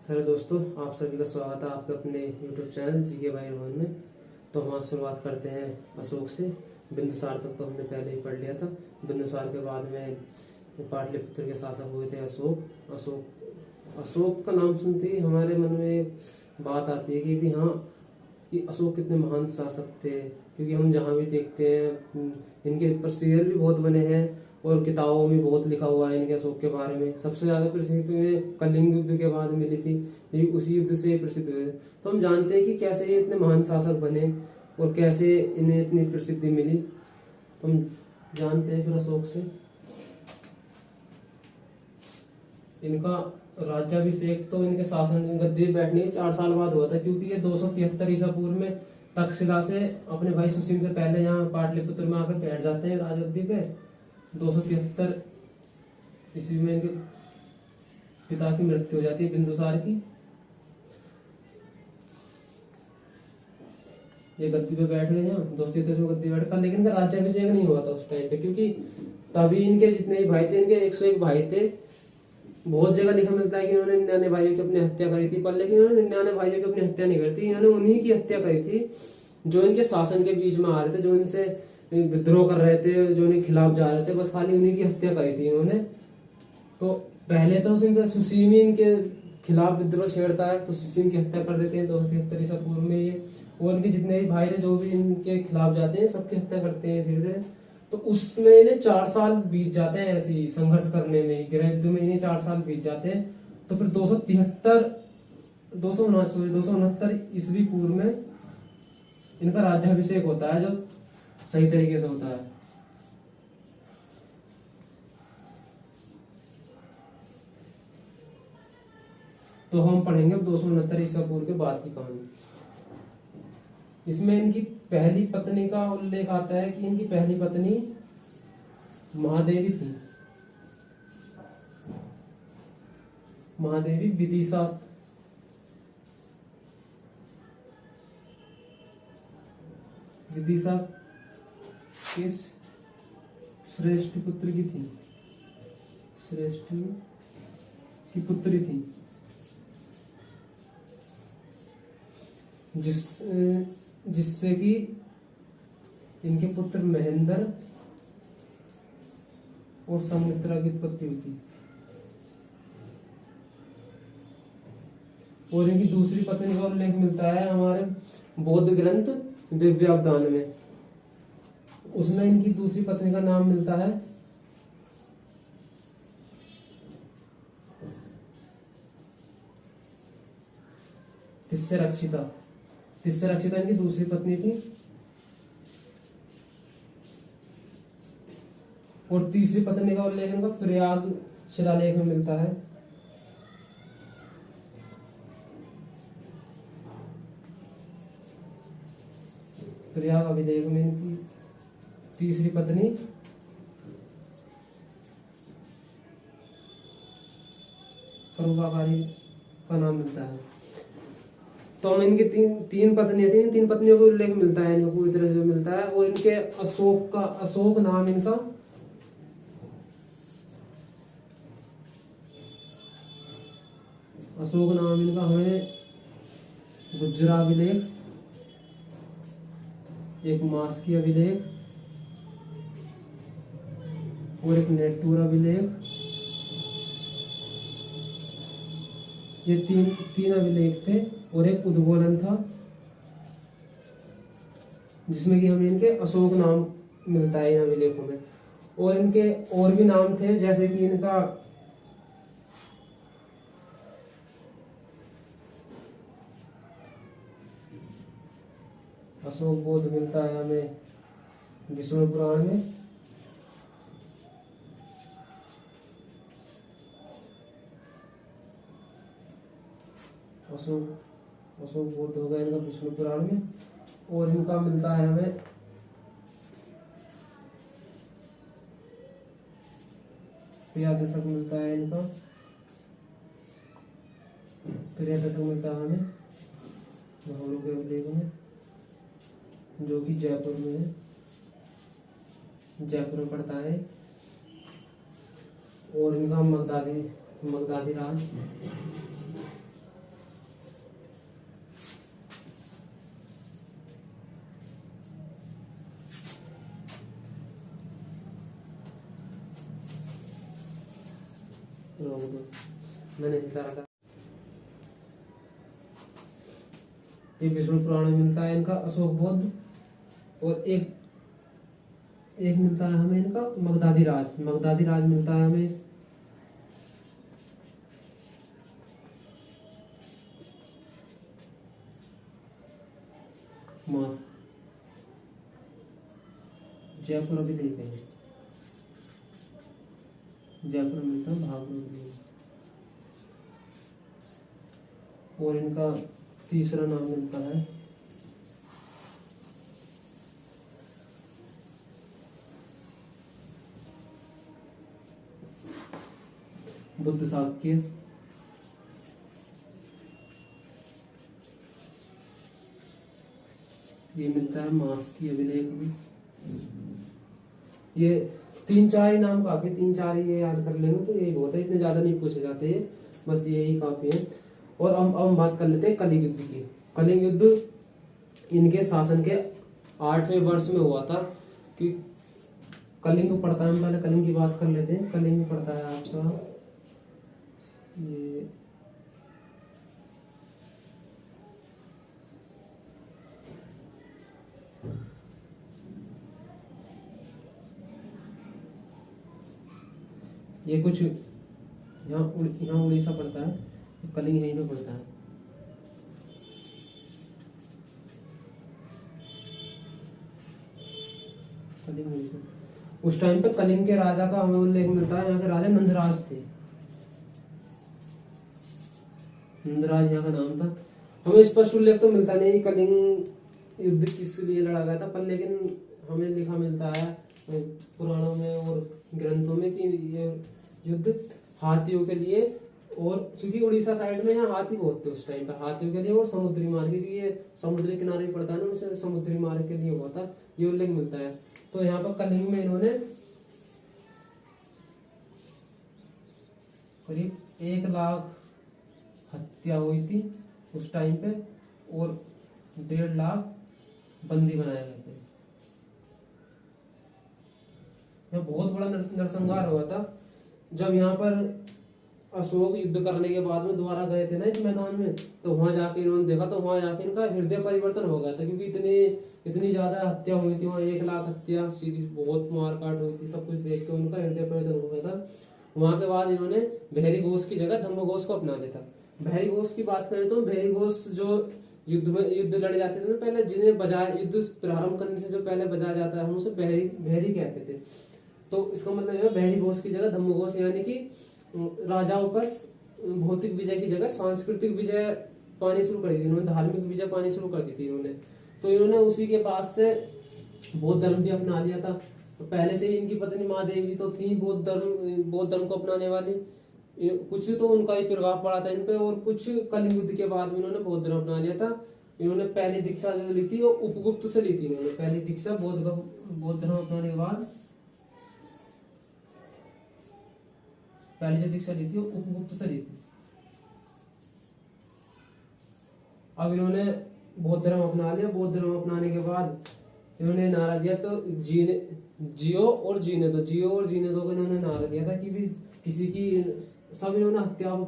Hello दोस्तों, आप सभी का स्वागत है आपके अपने यूट्यूब चैनल जीके भाई रोहन में। तो हम आज शुरुआत करते हैं अशोक से। बिंदुसार तक तो हमने पहले ही पढ़ लिया था। बिंदुसार के बाद में पाटलिपुत्र के शासक हुए थे अशोक। अशोक का नाम सुनते ही हमारे मन में एक बात आती है कि हाँ, कि अशोक कितने महान शासक थे। क्योंकि हम जहाँ भी देखते हैं इनके ऊपर सीरियल भी बहुत बने हैं और किताबों में बहुत लिखा हुआ है इनके अशोक के बारे में। सबसे ज़्यादा प्रसिद्ध इन्हें कलिंग युद्ध के बाद मिली थी, ये उसी युद्ध से प्रसिद्ध हुए। तो हम जानते हैं कि कैसे ये इतने महान शासक बने और कैसे इन्हें इतनी प्रसिद्धि मिली। तो हम जानते हैं फिर अशोक से। इनका राज्याभिषेक तो इनके शासन गद्दी पे बैठने के 4 साल बाद हुआ था, क्योंकि ये 273 ईसा पूर्व में तक्षशिला से अपने भाई सुसीम से पहले यहाँ पाटलिपुत्र में आकर बैठ जाते हैं राजगद्दी पे। 273 ईस्वी में इनके पिता की मृत्यु हो जाती है, बिंदुसार की। ये गद्दी पे बैठ गए यहाँ 273 में गद्दी बैठ कर, लेकिन इनका राज्याभिषेक नहीं हुआ था उस टाइम पे, क्योंकि तभी इनके जितने भी भाई थे, इनके 101 भाई थे। बहुत जगह लिखा मिलता है कि इन्होंने 99 भाइयों की अपनी हत्या करी थी, पर लेकिन इन्होंने 99 भाइयों की अपनी हत्या नहीं करी थी। इन्होंने उन्हीं की हत्या करी थी जो इनके शासन के बीच में आ रहे थे, जो इनसे विद्रोह कर रहे थे, जो इनके खिलाफ जा रहे थे। बस खाली उन्हीं की हत्या करी थी इन्होंने। तो पहले तो सुसीम ही इनके खिलाफ विद्रोह छेड़ता है, तो सुसीम की हत्या कर देते हैं 273 ईसा पूर्व में ये। और इनके जितने भी भाई थे जो भी इनके खिलाफ जाते हैं, सबकी हत्या करते हैं धीरे धीरे। तो उसमें इन्हें 4 साल बीत जाते हैं ऐसे ही संघर्ष करने में, गृह युद्ध में इन्हें 4 साल बीत जाते हैं। तो फिर 269 ईस्वी पूर्व में इनका राज्याभिषेक होता है, जो सही तरीके से होता है। तो हम पढ़ेंगे 269 ईसा पूर्व के बाद की कहानी। इसमें इनकी पहली पत्नी का उल्लेख आता है कि इनकी पहली पत्नी महादेवी थी, महादेवी विदिशा। विदिशा किस श्रेष्ठ पुत्र की थी? श्रेष्ठ की पुत्री थी, जिससे कि इनके पुत्र महेंद्र और संमित्रा की उत्पत्ति हुई थी। और इनकी दूसरी पत्नी का उल्लेख मिलता है हमारे बौद्ध ग्रंथ दिव्यावदान में। उसमें इनकी दूसरी पत्नी का नाम मिलता है तिस्सरक्षिता। तिस्सरक्षिता इनकी दूसरी पत्नी थी। और तीसरी पत्नी का उल्लेख इनका प्रयाग शिलालेख में मिलता है। प्रयाग अभिलेख में इनकी तीसरी पत्नी करुणाकारी का नाम मिलता है। तो हम इनकी तीन पत्नियां थी, इन 3 पत्नियों को उल्लेख मिलता है, इनको पूरी तरह से मिलता है। और इनके अशोक नाम इनका हमें गुज्जरा अभिलेख, एक मास्की अभिलेख और एक नेटूर अभिलेख, ये तीन अभिलेख थे। और एक उद्बोधन था, जिसमें कि हमें इनके अशोक नाम मिलता है इन अभिलेखों में। और इनके और भी नाम थे, जैसे कि इनका अशोक बोध मिलता है हमें विष्णु पुराण में। अशोक बोध हो गया इनका विष्णु पुराण में। और इनका मिलता है हमें प्रियादशक मिलता है इनका। प्रियादशक मिलता है हमें महावरों के अभिलेख में, जो कि जयपुर में है, जयपुर में पड़ता है। और इनका मगधादी राज रोक दो, मैंने इशारा कर। ये विष्णु पुराण में मिलता है इनका अशोक बोध, और एक एक मिलता है हमें इनका मगधादी राज। मगधादी राज मिलता है हमें मास। जयपुर अभी नहीं कहेंगे, जयपुर में मिलता है भागवत। और इनका तीसरा नाम मिलता है बुद्ध शाक्य। ये मिलता है मास की अभिलेख में। ये 3-4 ही नाम काफी, 3-4 ही ये याद कर लेंगे तो यही बहुत है, इतने ज्यादा नहीं पूछे जाते ये, बस यही काफी है। और अब हम बात कर लेते हैं कलिंग युद्ध की। कलिंग युद्ध इनके शासन के 8वें वर्ष में हुआ था। कि कलिंग को पड़ता है, हम पहले कलिंग की बात कर लेते हैं। कलिंग को पड़ता है आपका ये कुछ यहाँ उड़ीसा पड़ता है, कलिंग यहीं पे पड़ता है। कलिंग उड़ीसा। उस टाइम पे कलिंग के राजा का हमें उल्लेख मिलता है, यहाँ के राजा नंदराज थे। नंदराज यहाँ का नाम था। हमें स्पष्ट उल्लेख तो मिलता नहीं कलिंग युद्ध किस लिए लड़ा गया था, पर लेकिन हमें लिखा मिलता है पुराणों में और ग्रंथों में कि ये युद्ध हाथियों के लिए, और क्योंकि उड़ीसा साइड में यहाँ हाथी बहुत थे उस टाइम पे, हाथियों के लिए और समुद्री मार्ग, क्योंकि ये समुद्री किनारे पड़ता है ना, उनसे समुद्री मार्ग के लिए हुआ था, ये उल्लेख मिलता है। तो यहाँ पर कलिंग में इन्होंने करीब 1 लाख हत्या हुई थी उस टाइम पे, और 1.5 लाख बंदी बनाए गए थे। यह बहुत बड़ा नरसंहार हुआ था। जब यहाँ पर अशोक युद्ध करने के बाद में दोबारा गए थे ना इस मैदान में, तो वहां जाके इन्होंने देखा, तो वहां जाके इनका हृदय परिवर्तन हो गया था, क्योंकि इतनी ज्यादा हत्या हुई थी वहां, 1 लाख हत्या, सीधी बहुत मार काट हुई थी, सब कुछ देख के उनका हृदय परिवर्तन हो गया था। वहां के बाद इन्होंने बहरी घोष की जगह धम्म घोष को अपना लिया था। बहरी घोष की बात करें तो बहरी घोष जो युद्ध लड़े जाते थे ना पहले, जिन्हें बजाय युद्ध प्रारंभ करने से जो पहले बजाया जाता है, हम उसे बहरी कहते थे। तो इसका मतलब है बहरी घोष की जगह धम्म घोष, यानी कि राजाओं पर भौतिक विजय की जगह सांस्कृतिक विजय पानी शुरू कर दी थी इन्होंने, धार्मिक विजय पानी शुरू कर दी थी इन्होंने। तो इन्होंने उसी के पास से बौद्ध धर्म भी अपना लिया था। तो पहले से ही इनकी पत्नी महादेवी तो थी बौद्ध धर्म को अपनाने वाली, कुछ तो उनका ही प्रभाव पड़ा था इन पे, और कुछ कलिंग युद्ध के बाद में इन्होंने बौद्ध धर्म अपना लिया था। इन्होंने पहली दीक्षा जो ली थी वो उपगुप्त से ली थी इन्होंने, पहली दीक्षा बौद्ध धर्म अपनाने के बाद पहली जो दीक्षा ली थी वो उपगुप्त से ली थी। अब इन्होंने बौद्ध धर्म अपना लिया। बौद्ध धर्म अपनाने के बाद इन्होंने नारा दिया, तो जियो और जीने दो को इन्होंने नारा दिया था कि भी किसी की सब इन्होंने हत्याओं,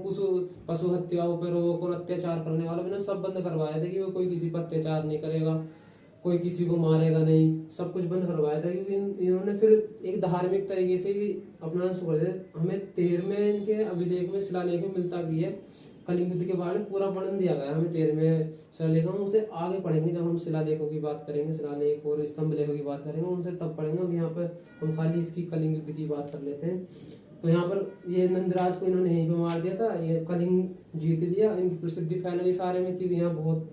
पशु हत्याओं पर रोक और अत्याचार करने वालों इन्होंने सब बंद करवाया था कि वो कोई किसी पर अत्याचार नहीं करेगा, कोई किसी को मारेगा नहीं, सब कुछ बंद करवाया था। क्योंकि इन्होंने फिर एक धार्मिक तरीके से ही अपनाना शुरू कर दिया। हमें 13वें इनके अभिलेख में शिलालेख में मिलता भी है, कलिंग युद्ध के बारे में पूरा वर्णन दिया गया है हमें 13वें शिलालेख। हम उसे आगे पढ़ेंगे जब हम शिलालेखों की बात करेंगे, शिलालेख और स्तंभ लेखों की बात करेंगे उनसे तब पढ़ेंगे। अब यहाँ पर हम खाली इसकी कलिंग युद्ध की बात कर लेते हैं। तो यहाँ पर ये नंदराज को इन्होंने यहीं पे मार दिया था, ये कलिंग जीत लिया, इनकी प्रसिद्धि फैल गई सारे में कि यहाँ बहुत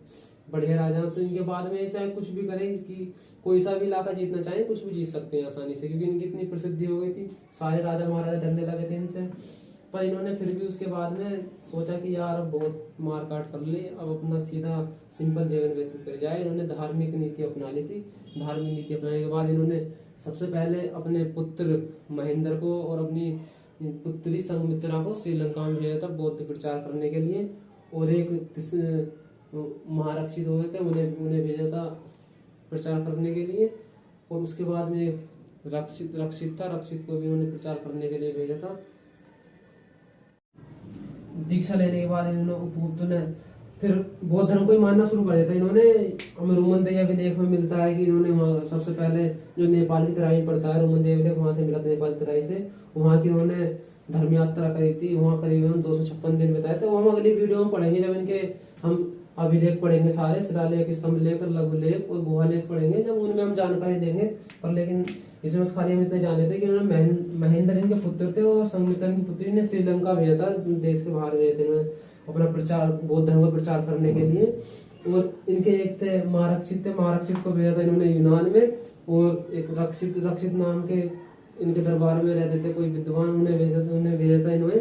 बढ़िया राजा। तो इनके बाद में चाहे कुछ भी करे, कि कोई सा भी इलाका जीतना चाहे कुछ भी जीत सकते हैं आसानी से, क्योंकि इनकी इतनी प्रसिद्धि हो गई थी, सारे राजा महाराजा डरने लगे थे इनसे। पर इन्होंने फिर भी उसके बाद में सोचा कि यार अब बहुत मार काट कर ली, अब अपना सीधा सिंपल जीवन व्यतीत कर जाए। इन्होंने धार्मिक नीति अपना ली थी। धार्मिक नीति अपनाने के बाद इन्होंने सबसे पहले अपने पुत्र महेंद्र को और अपनी पुत्री संघमित्रा को श्रीलंका में भेजा था बौद्ध प्रचार करने के लिए, और एक महारक्षित हुए थे उन्हें भेजा था प्रचार करने के लिए, और उसके बाद में एक रक्षित को भी उन्होंने प्रचार करने के लिए भेजा था। दीक्षा लेने के बाद इन्होंने उपगुप्त ने फिर बौद्ध धर्म को ही मानना शुरू कर दिया था इन्होंने। हमें रोमन देवलेख में मिलता है कि इन्होंने वहाँ सबसे पहले जो नेपाल की तराई पड़ता है रोमन देवलेख, वहाँ से मिला था नेपाल की तराई से। वहाँ की इन्होंने धर्म यात्रा करी थी, वहाँ करीब 256 दिन बिताए थे। वो हम अगली वीडियो में पढ़ेंगे जब इनके हम अभिलेख पढ़ेंगे, सारे शिलालेख, स्तंभ लेख, लघु लेख और गुहा लेख पढ़ेंगे, जब उनमें हम जानकारी देंगे। पर लेकिन इसमें खाली हम इतने जाने थे कि उन्होंने महेंद्र इनके पुत्र थे और संगमित्रा की पुत्री ने श्रीलंका भेजा था, देश के बाहर भेजे थे उन्होंने अपना प्रचार, बौद्ध धर्म का प्रचार करने के लिए। और इनके एक थे महारक्षित को भेजा था इन्होंने यूनान में, और एक रक्षित नाम के इनके दरबार में रहते थे कोई विद्वान, उन्हें भेजा था इन्होंने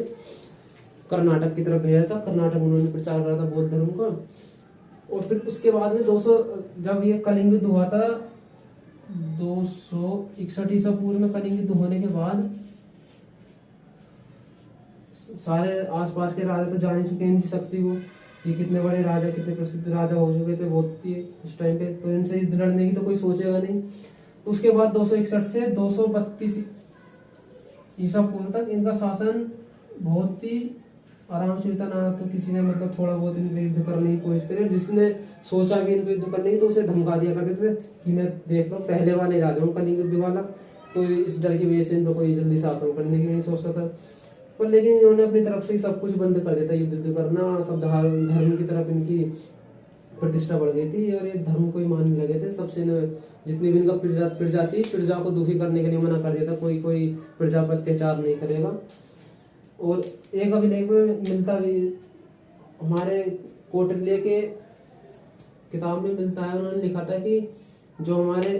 कर्नाटक की तरफ भेजा था। कर्नाटक में उन्होंने प्रचार करा था बौद्ध धर्म का। और फिर उसके बाद में 200 जब ये कलिंग युद्ध हुआ था 261 ईसा पूर्व में, कलिंग युद्ध होने के बाद सारे आसपास के राजा तो जान चुके हैं इनकी शक्ति को, ये कितने बड़े राजा, कितने प्रसिद्ध राजा हो चुके थे बहुत ही उस टाइम पे, तो इनसे युद्ध लड़ने की तो कोई सोचेगा नहीं। उसके बाद 261 से 232 ईसा पूर्व तक इनका शासन बहुत ही आराम से बीता, ना तो किसी ने मतलब थोड़ा बहुत इन पे युद्ध करने की कोशिश करी, जिसने सोचा भी इन पे युद्ध करने की तो उसे धमका दिया करते थे कि मैं देख लो पहले वाले राजा हूँ कलिंग युद्ध वाला, तो इस डर की वजह से इन पर कोई जल्दी से आक्रमण करने की नहीं सोचता था। पर लेकिन इन्होंने अपनी तरफ से ही सब कुछ बंद कर दिया था, युद्ध करना, सब धर्म की तरफ इनकी प्रतिष्ठा बढ़ गई थी और ये धर्म को ही मानने लगे थे। सबसे जितनी भी इनका प्रजा को दुखी करने के लिए मना कर दिया था, कोई प्रजा पर अत्याचार नहीं करेगा। और एक अभिलेख में मिलता भी हमारे कौटिल्य के किताब में मिलता है, उन्होंने लिखा था कि जो हमारे